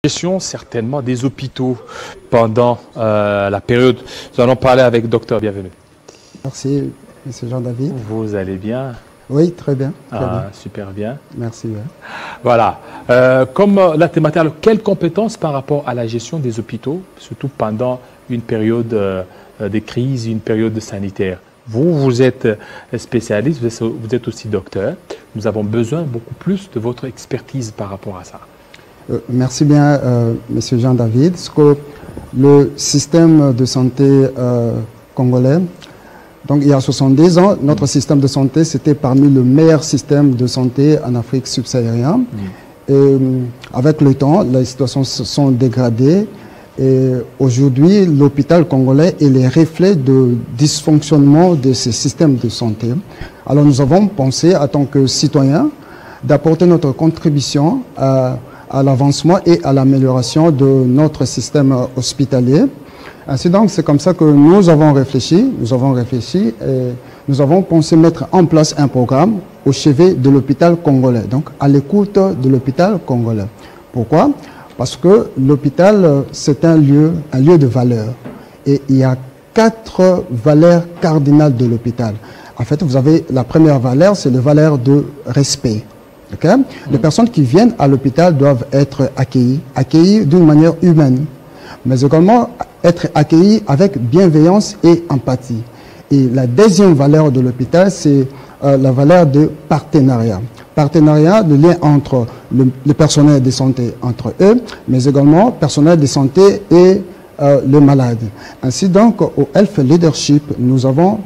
Gestion certainement des hôpitaux pendant la période. Nous allons parler avec docteur. Bienvenue. Merci, M. Jean-David. Vous allez bien? Oui, très bien. Très bien. Super bien. Merci. Ouais. Voilà. Comme la thématique, alors, quelles compétences par rapport à la gestion des hôpitaux, surtout pendant une période de crise, une période sanitaire? Vous êtes spécialiste, vous êtes aussi docteur. Nous avons besoin beaucoup plus de votre expertise par rapport à ça. Merci bien, Monsieur Jean-David. Le système de santé congolais, donc il y a 70 ans, notre système de santé, c'était parmi le meilleur système de santé en Afrique subsaharienne. Et avec le temps, les situations se sont dégradées. Et aujourd'hui, l'hôpital congolais est le reflet de dysfonctionnement de ces systèmes de santé. Alors nous avons pensé, en tant que citoyens, d'apporter notre contribution à l'avancement et à l'amélioration de notre système hospitalier. Ainsi donc, c'est comme ça que nous avons réfléchi et nous avons pensé mettre en place un programme au chevet de l'hôpital congolais, donc à l'écoute de l'hôpital congolais. Pourquoi? Parce que l'hôpital, c'est un lieu de valeur. Et il y a 4 valeurs cardinales de l'hôpital. En fait, vous avez la première valeur, c'est la valeur de respect. Okay? Les personnes qui viennent à l'hôpital doivent être accueillies d'une manière humaine, mais également être accueillies avec bienveillance et empathie. Et la deuxième valeur de l'hôpital, c'est la valeur de partenariat. Partenariat, le lien entre le personnel de santé entre eux, mais également le personnel de santé et le malade. Ainsi donc, au Health Leadership, nous avons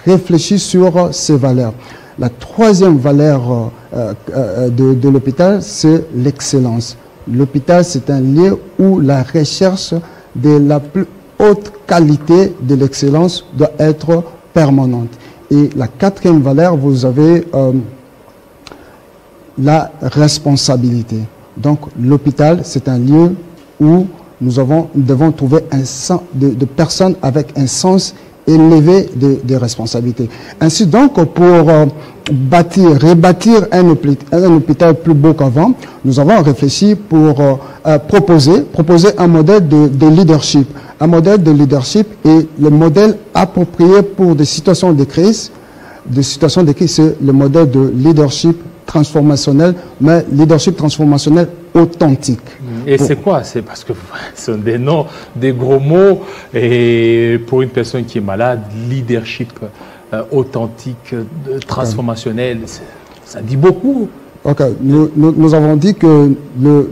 réfléchi sur ces valeurs. La troisième valeur de l'hôpital, c'est l'excellence. L'hôpital, c'est un lieu où la recherche de la plus haute qualité de l'excellence doit être permanente. Et la quatrième valeur, vous avez la responsabilité. Donc, l'hôpital, c'est un lieu où nous devons trouver de personnes avec un sens élevé de responsabilité. Ainsi donc, pour rebâtir un hôpital plus beau qu'avant, nous avons réfléchi pour proposer un modèle de leadership. Un modèle de leadership est le modèle approprié pour des situations de crise. C'est le modèle de leadership transformationnel, mais leadership transformationnel authentique. Et c'est quoi? C'est parce que ce sont des noms, des gros mots, et pour une personne qui est malade, leadership authentique, transformationnel, ça dit beaucoup. Ok, nous avons dit que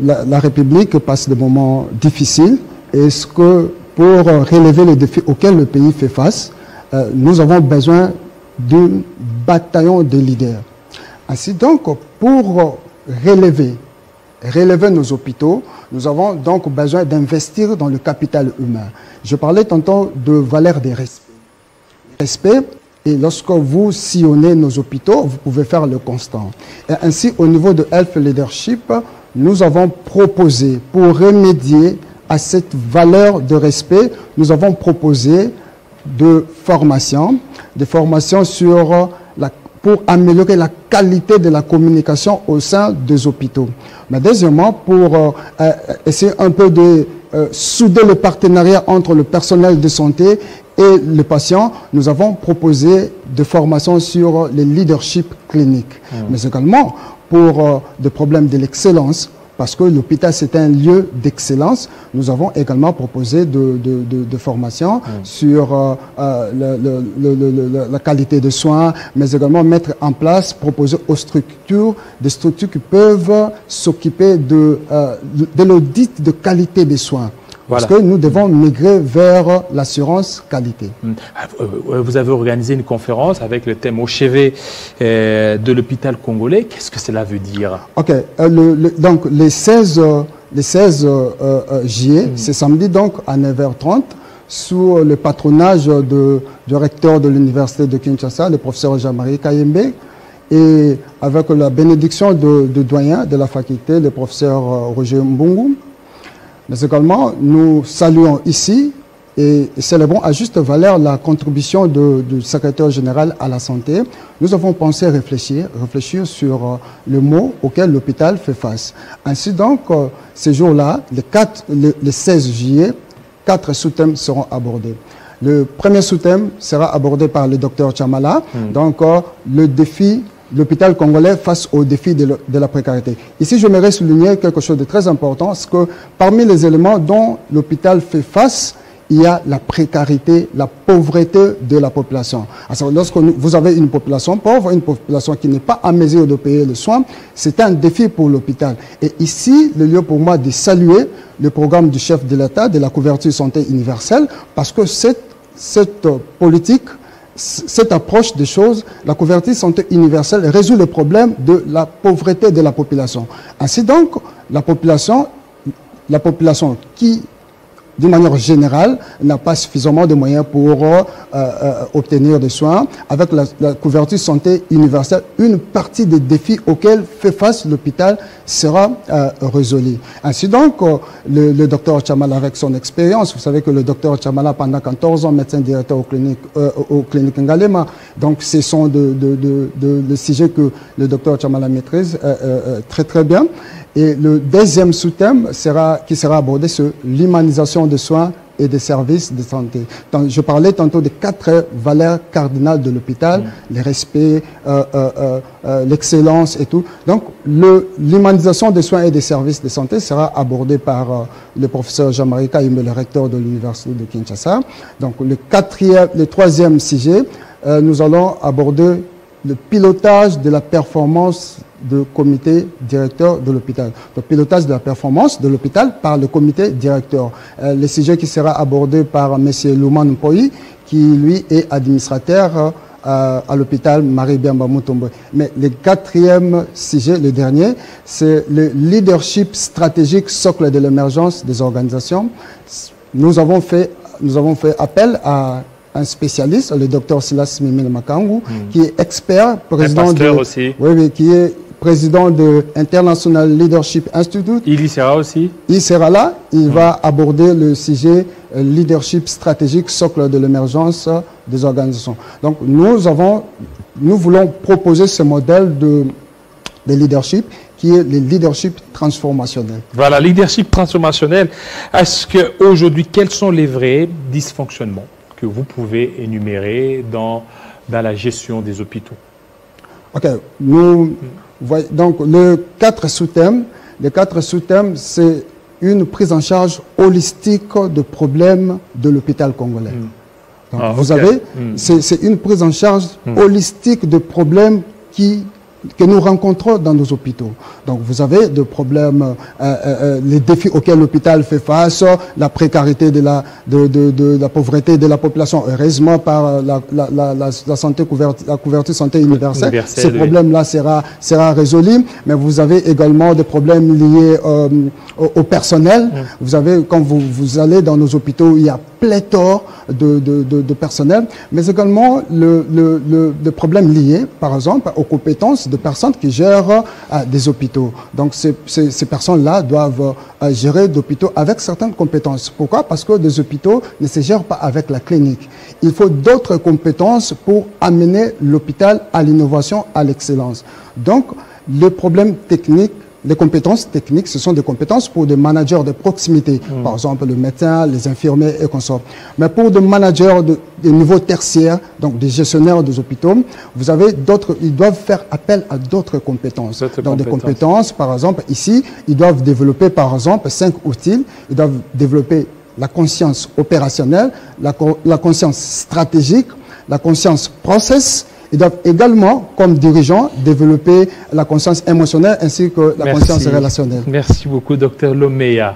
la République passe des moments difficiles, et que pour relever les défis auxquels le pays fait face, nous avons besoin d'un bataillon de leaders. Ainsi donc, pour relever nos hôpitaux, nous avons donc besoin d'investir dans le capital humain. Je parlais tantôt de valeur des respects. Respect, et lorsque vous sillonnez nos hôpitaux, vous pouvez faire le constat. Et ainsi, au niveau de Health Leadership, nous avons proposé, pour remédier à cette valeur de respect, nous avons proposé des formations pour améliorer la qualité de la communication au sein des hôpitaux. Mais deuxièmement, pour essayer un peu de souder le partenariat entre le personnel de santé et les patients, nous avons proposé des formations sur le leadership clinique. Mais également pour des problèmes de l'excellence, parce que l'hôpital, c'est un lieu d'excellence. Nous avons également proposé de formations sur la qualité de soins, mais également mettre en place, proposer aux structures, des structures qui peuvent s'occuper de l'audit de qualité des soins. Voilà. Parce que nous devons migrer vers l'assurance qualité. Vous avez organisé une conférence avec le thème au chevet de l'hôpital congolais. Qu'est-ce que cela veut dire? Ok. Donc, les 16 juillet, c'est samedi donc à 9h30, sous le patronage du recteur de l'université de Kinshasa, le professeur Jean-Marie Kayembe, et avec la bénédiction du doyen de la faculté, le professeur Roger Mbungu. Mais également, nous saluons ici et célébrons à juste valeur la contribution du secrétaire général à la santé. Nous avons pensé réfléchir sur le mot auquel l'hôpital fait face. Ainsi donc, ces jours-là, le 16 juillet, 4 sous-thèmes seront abordés. Le premier sous-thème sera abordé par le docteur Chamala, donc le défi, l'hôpital congolais face au défi de la précarité. Ici, j'aimerais souligner quelque chose de très important, c'est que parmi les éléments dont l'hôpital fait face, il y a la précarité, la pauvreté de la population. Alors, lorsque vous avez une population pauvre, une population qui n'est pas à mesure de payer les soins, c'est un défi pour l'hôpital. Et ici, le lieu pour moi de saluer le programme du chef de l'État de la couverture santé universelle, parce que cette politique, cette approche des choses, la couverture santé universelle résout le problème de la pauvreté de la population. Ainsi donc, la population qui, d'une manière générale, n'a pas suffisamment de moyens pour obtenir des soins. Avec la couverture santé universelle, une partie des défis auxquels fait face l'hôpital sera résolue. Ainsi donc, le docteur Chamala, avec son expérience, vous savez que le docteur Chamala, pendant 14 ans, médecin directeur au clinique Ngalema, donc ce sont des sujets que le docteur Chamala maîtrise très très bien. Et le deuxième sous-thème qui sera abordé, c'est l'humanisation des soins et des services de santé. Donc, je parlais tantôt des 4 valeurs cardinales de l'hôpital, le respect, l'excellence et tout. Donc, l'humanisation des soins et des services de santé sera abordée par le professeur Jean-Marie Kaïme, le recteur de l'Université de Kinshasa. Donc, le troisième sujet, nous allons aborder le pilotage de la performance du comité directeur de l'hôpital. Le pilotage de la performance de l'hôpital par le comité directeur. Le sujet qui sera abordé par M. Louman Mpoyi, qui lui est administrateur à l'hôpital Marie-Biamba Mutombo. Mais le quatrième sujet, le dernier, c'est le leadership stratégique socle de l'émergence des organisations. Nous avons fait appel à un spécialiste, le docteur Silas Mimile Makangu, qui est expert, président qui est président de International Leadership Institute. Il y sera aussi. Il sera là. Il va aborder le sujet leadership stratégique, socle de l'émergence des organisations. Donc, nous voulons proposer ce modèle de leadership qui est le leadership transformationnel. Voilà, leadership transformationnel. Est-ce qu'aujourd'hui, quels sont les vrais dysfonctionnements que vous pouvez énumérer dans la gestion des hôpitaux? Ok, donc les 4 sous-thèmes, c'est une prise en charge holistique de problèmes de l'hôpital congolais. Donc, vous avez, c'est une prise en charge holistique de problèmes que nous rencontrons dans nos hôpitaux. Donc vous avez des problèmes, les défis auxquels l'hôpital fait face, la précarité de la pauvreté de la population, heureusement par la santé la couverture santé universelle. Ce problème-là sera résolu, mais vous avez également des problèmes liés au personnel. Vous avez, quand vous allez dans nos hôpitaux, il y a pléthore de personnel, mais également le problème lié, par exemple, aux compétences de personnes qui gèrent des hôpitaux. Donc, ces personnes-là doivent gérer d'hôpitaux avec certaines compétences. Pourquoi? Parce que des hôpitaux ne se gèrent pas avec la clinique. Il faut d'autres compétences pour amener l'hôpital à l'innovation, à l'excellence. Donc, le problème technique, les compétences techniques, ce sont des compétences pour des managers de proximité, par exemple le médecin, les infirmiers et consorts. Mais pour des managers de niveau tertiaire, donc des gestionnaires des hôpitaux, vous avez ils doivent faire appel à d'autres compétences. Des compétences, par exemple, ici, ils doivent développer, par exemple, 5 outils. Ils doivent développer la conscience opérationnelle, la conscience stratégique, la conscience process. Ils doivent également, comme dirigeants, développer la conscience émotionnelle ainsi que la conscience relationnelle. Merci beaucoup, Dr Lomea.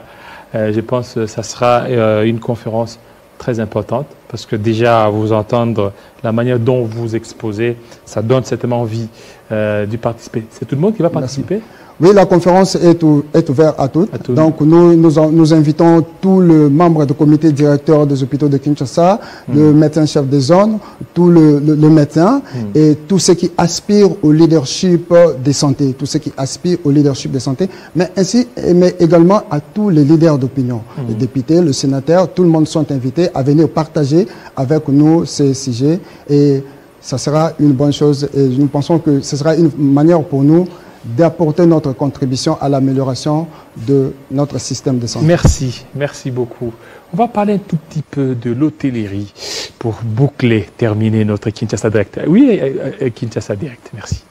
Je pense que ça sera une conférence très importante parce que déjà, à vous entendre, la manière dont vous exposez, ça donne certainement envie d'y participer. C'est tout le monde qui va participer? Oui, la conférence est ouverte à toutes. Donc, nous invitons tous les membres du comité directeur des hôpitaux de Kinshasa, le médecin-chef des zones, tous les médecins et tous ceux qui aspirent au leadership des santé, tous ceux qui aspirent au leadership des santé, mais également à tous les leaders d'opinion, les députés, le sénateur, tout le monde sont invités à venir partager avec nous ces sujets et ça sera une bonne chose et nous pensons que ce sera une manière pour nous d'apporter notre contribution à l'amélioration de notre système de santé. Merci, merci beaucoup. On va parler un tout petit peu de l'hôtellerie pour boucler, terminer notre Kinshasa Direct. Oui, Kinshasa Direct, merci.